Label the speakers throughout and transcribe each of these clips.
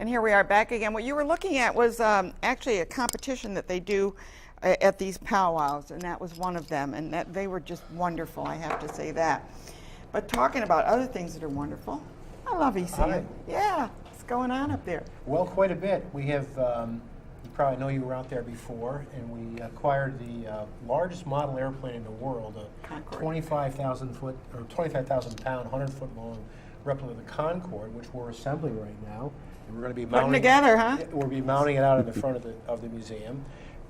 Speaker 1: And here we are back again. What you were looking at was actually a competition that they do at these powwows, and that was one of them, and that they were just wonderful, I have to say that. But talking about other things that are wonderful, I love ESAM. Yeah, what's going on up there?
Speaker 2: Well, quite a bit. We have, you probably know you were out there before, and we acquired the largest model airplane in the world, a 25,000 foot, or 25,000 pound, 100-foot long replica of the Concorde, which we're assembling right now. And we're going to be mounting
Speaker 1: together, huh?
Speaker 2: We'll be mounting it out in the front of the museum.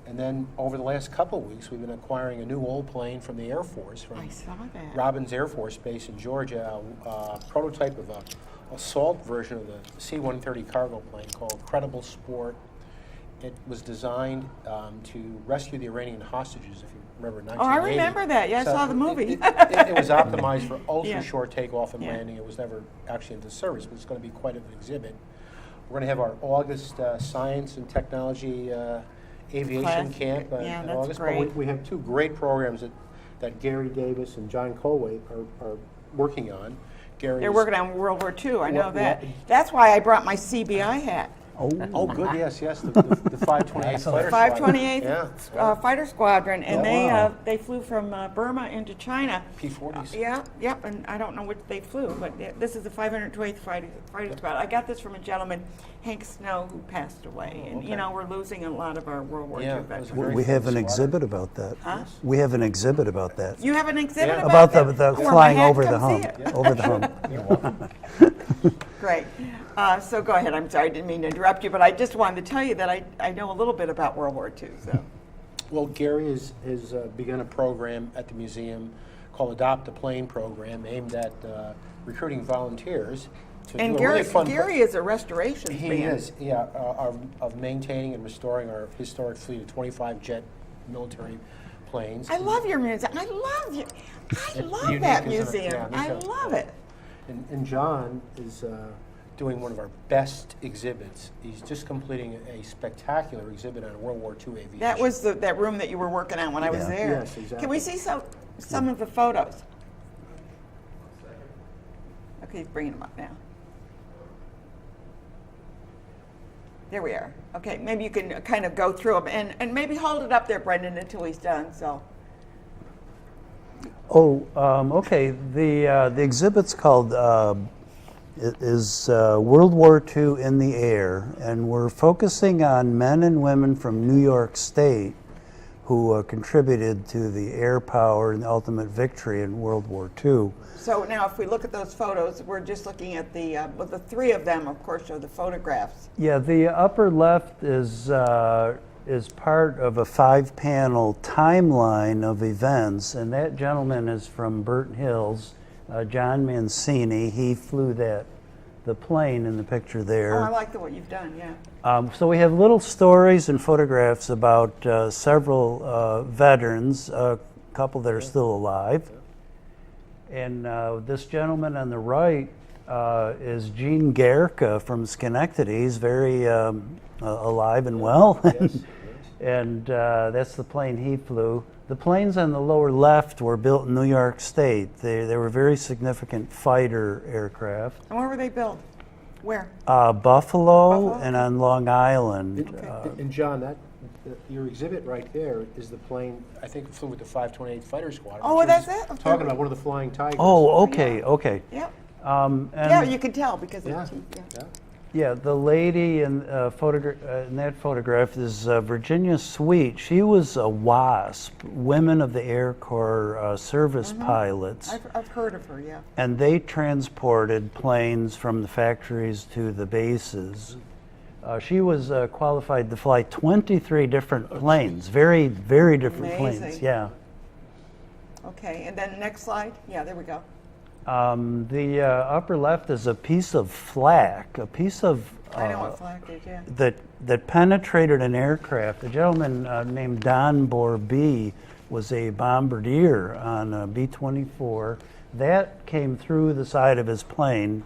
Speaker 2: And then over the last couple of weeks, we've been acquiring a new old plane from the Air Force, from
Speaker 1: I saw that.
Speaker 2: Robins Air Force Base in Georgia, a prototype of an assault version of the C-130 cargo plane called Credible Sport. It was designed to rescue the Iranian hostages, if you remember, 1980.
Speaker 1: Oh, I remember that. Yeah,
Speaker 2: So
Speaker 1: I saw the movie.
Speaker 2: It was optimized for ultra-short takeoff and
Speaker 1: Yeah.
Speaker 2: landing. It was never actually into service, but it's going to be quite an exhibit. We're going to have our August Science and Technology Aviation Camp
Speaker 1: Yeah,
Speaker 2: in
Speaker 1: that's
Speaker 2: August.
Speaker 1: great.
Speaker 2: But we have two great programs that Gary Davis and John Kolwaite are working on.
Speaker 1: They're working on World War II, I know
Speaker 2: Well,
Speaker 1: that.
Speaker 2: yeah.
Speaker 1: That's why I brought my CBI hat.
Speaker 2: Oh, good, yes, the 528 Fighter
Speaker 1: 528th
Speaker 2: Yeah.
Speaker 1: Fighter Squadron, and
Speaker 3: wow.
Speaker 1: they flew from Burma into China.
Speaker 2: P-40s.
Speaker 1: Yep, and I don't know which they flew, but this is the 528th Fighter Squadron. I got this from a gentleman, Hank Snow, who passed away, and
Speaker 2: okay.
Speaker 1: We're losing a lot of our World War
Speaker 2: Yeah,
Speaker 1: II
Speaker 2: it was
Speaker 1: veterans.
Speaker 2: a very
Speaker 3: We have an
Speaker 2: famous
Speaker 3: exhibit about that.
Speaker 1: Huh?
Speaker 3: We have an exhibit about that.
Speaker 1: You have an exhibit
Speaker 2: Yeah.
Speaker 1: about
Speaker 3: About the
Speaker 1: that? Well,
Speaker 3: flying
Speaker 1: I had
Speaker 3: over
Speaker 1: to
Speaker 3: the
Speaker 1: come see
Speaker 3: hump.
Speaker 1: it.
Speaker 3: Over the hump.
Speaker 2: You're welcome.
Speaker 1: Great. So go ahead. I'm sorry, I didn't mean to interrupt you, but I just wanted to tell you that I know a little bit about World War II. So.
Speaker 2: Well, Gary has begun a program at the museum called Adopt a Plane program, aimed at recruiting volunteers to
Speaker 1: And
Speaker 2: do a really fun
Speaker 1: Gary is a restoration
Speaker 2: He
Speaker 1: man.
Speaker 2: is, yeah, of maintaining and restoring our historic fleet of 25 jet military planes.
Speaker 1: I love your museum. I love you. I
Speaker 2: It's
Speaker 1: love
Speaker 2: unique,
Speaker 1: that
Speaker 2: isn't it?
Speaker 1: museum.
Speaker 2: Yeah, me
Speaker 1: I
Speaker 2: too.
Speaker 1: love it.
Speaker 2: And John is doing one of our best exhibits. He's just completing a spectacular exhibit on World War II aviation.
Speaker 1: That was that room that you were working on when I was
Speaker 3: Yeah.
Speaker 1: there.
Speaker 2: Yes, exactly.
Speaker 1: Can we see some of the photos? Okay, he's bringing them up now. There we are. Okay, maybe you can kind of go through them and maybe hold it up there, Brendan, until he's done. So.
Speaker 3: Oh, okay. The exhibit's called World War II in the Air, and we're focusing on men and women from New York State who contributed to the air power and the ultimate victory in World War II.
Speaker 1: So now, if we look at those photos, we're just looking at the three of them, of course, are the photographs.
Speaker 3: Yeah, the upper left is part of a 5-panel timeline of events, and that gentleman is from Burton Hills, John Mancini. He flew the plane in the picture there.
Speaker 1: Oh, I like what you've done, yeah.
Speaker 3: So we have little stories and photographs about several veterans, a couple that are still alive. And this gentleman on the right is Gene Gerka from Schenectady. He's very alive and well.
Speaker 2: Yes.
Speaker 3: And that's the plane he flew. The planes on the lower left were built in New York State. They were very significant fighter aircraft.
Speaker 1: And where were they built? Where?
Speaker 3: Buffalo and on Long Island.
Speaker 2: And John, your exhibit right there is the plane, I think it flew with the 528 Fighter Squadron.
Speaker 1: Oh,
Speaker 2: which
Speaker 1: that's
Speaker 2: is
Speaker 1: it? Okay.
Speaker 2: Talking about one of the Flying Tigers.
Speaker 3: Oh, okay, okay.
Speaker 1: Yep.
Speaker 3: And
Speaker 1: Yeah, you can tell because
Speaker 2: Yeah.
Speaker 1: it's
Speaker 2: Yeah.
Speaker 3: yeah, the lady in that photograph is Virginia Sweet. She was a WASP, Women of the Air Corps service pilots.
Speaker 1: I've heard of her, yeah.
Speaker 3: And they transported planes from the factories to the bases. She was qualified to fly 23 different planes, very, very different planes.
Speaker 1: Amazing.
Speaker 3: Yeah.
Speaker 1: Okay, and then next slide. Yeah, there we go.
Speaker 3: The upper left is a piece of flak, a piece of
Speaker 1: I know what flak is, yeah.
Speaker 3: that penetrated an aircraft. A gentleman named Don Borby was a bombardier on a B-24. That came through the side of his plane.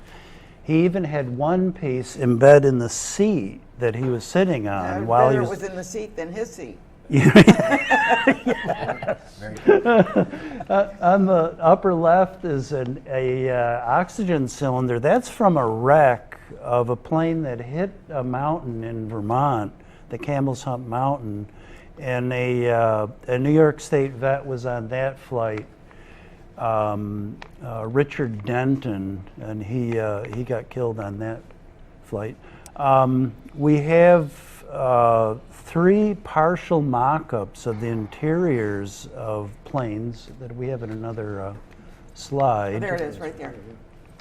Speaker 3: He even had one piece embedded in the seat that he was sitting on while he
Speaker 1: Better
Speaker 3: was.
Speaker 1: it was in the seat than his seat.
Speaker 2: Very good.
Speaker 3: On the upper left is a oxygen cylinder. That's from a wreck of a plane that hit a mountain in Vermont, the Camel's Hump Mountain, and a New York State vet was on that flight, Richard Denton, and he got killed on that flight. We have 3 partial mock-ups of the interiors of planes that we have in another slide.
Speaker 1: There it is, right there.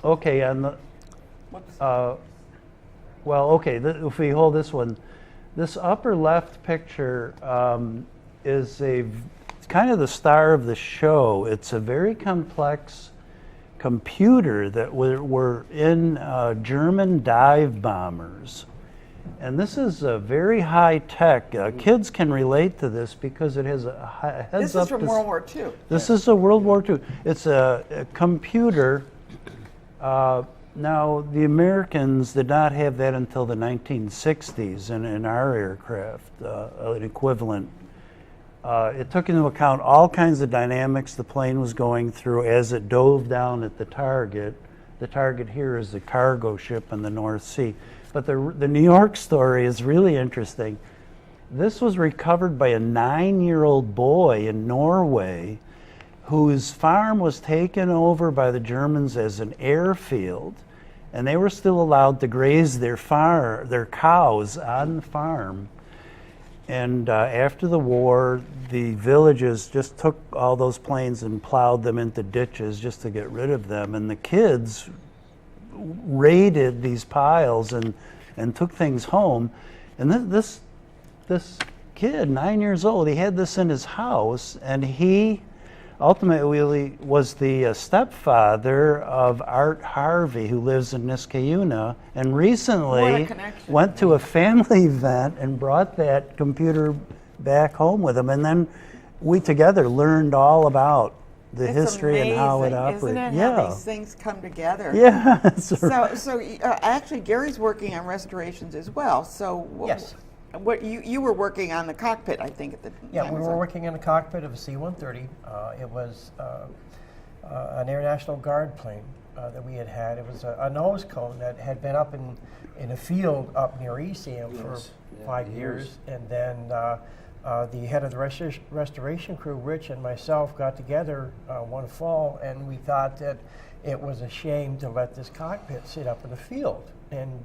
Speaker 3: Okay, on the
Speaker 1: Whoops.
Speaker 3: well, okay, if we hold this one, this upper left picture is it's kind of the star of the show. It's a very complex computer that were in German dive bombers. And this is a very high tech. Kids can relate to this because it has a heads
Speaker 1: This
Speaker 3: up.
Speaker 1: is from World War II.
Speaker 3: This is a World War II. It's a computer. Now, the Americans did not have that until the 1960s in our aircraft, an equivalent. It took into account all kinds of dynamics the plane was going through as it dove down at the target. The target here is the cargo ship in the North Sea. But the New York story is really interesting. This was recovered by a 9-year-old boy in Norway whose farm was taken over by the Germans as an airfield, and they were still allowed to graze their cows on the farm. And after the war, the villages just took all those planes and plowed them into ditches just to get rid of them. And the kids raided these piles and took things home. And this kid, 9 years old, he had this in his house, and he ultimately was the stepfather of Art Harvey, who lives in Niskayuna, and recently went to a family event and brought that computer back home with him. And then we together learned all about the history and how it operates.
Speaker 1: Isn't it? How these things come together.
Speaker 3: Yeah.
Speaker 1: So actually, Gary's working on restorations as well. So
Speaker 4: Yes.
Speaker 1: What you were working on the cockpit, I think, at the time.
Speaker 4: Yeah, we were working in the cockpit of a C-130. It was an Air National Guard plane that we had. It was a nose cone that had been up in a field up near ESAM for 5 years. And then the head of the restoration crew, Rich, and myself got together one fall, and we thought that it was a shame to let this cockpit sit up in the field. And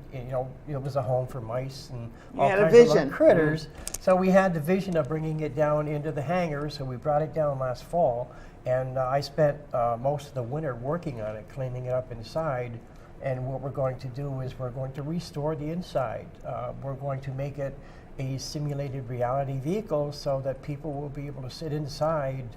Speaker 4: it was a home for mice and all kinds of little critters. So we had the vision of bringing it down into the hangar. So we brought it down last fall, and I spent most of the winter working on it, cleaning it up inside. And what we're going to do is we're going to restore the inside. We're going to make it a simulated reality vehicle so that people will be able to sit inside,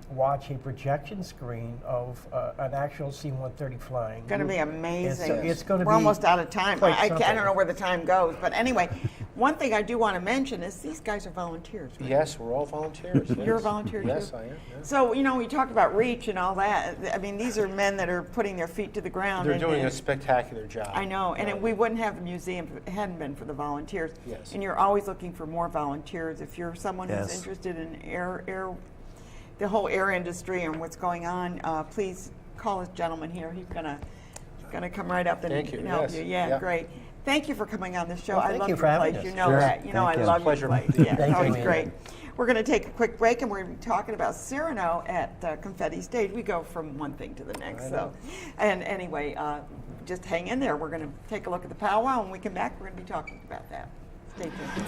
Speaker 4: watch a projection screen of an actual C-130 flying.
Speaker 1: It's going to be amazing.
Speaker 4: It's going to be
Speaker 1: We're almost out of time. I
Speaker 4: something.
Speaker 1: don't know where the time goes, but anyway, one thing I do want to mention is these guys are volunteers. Right?
Speaker 2: Yes, we're all volunteers.
Speaker 1: You're a volunteer too?
Speaker 2: Yes, I am. Yeah.
Speaker 1: So, we talk about reach and all that. I mean, these are men that are putting their feet to the ground.
Speaker 2: They're doing a spectacular job.
Speaker 1: I know, and we wouldn't have a museum if it hadn't been for the volunteers.
Speaker 2: Yes.
Speaker 1: And you're always looking for more volunteers. If you're someone who's interested in the whole air industry and what's going on, please call this gentleman here. He's gonna come right up and help you. Yeah, great. Thank you for coming on the show.
Speaker 4: Well,
Speaker 1: I love
Speaker 4: you
Speaker 1: your
Speaker 4: for having
Speaker 1: place.
Speaker 4: us.
Speaker 1: You know that. You know I love your place. Yeah, it's always great. We're going to take a quick break, and we're going to be talking about Cyrano at Confetti Stage. We go from one thing to the next. And anyway, just hang in there. We're going to take a look at the powwow, and when we come back, we're going to be talking about that. Stay tuned.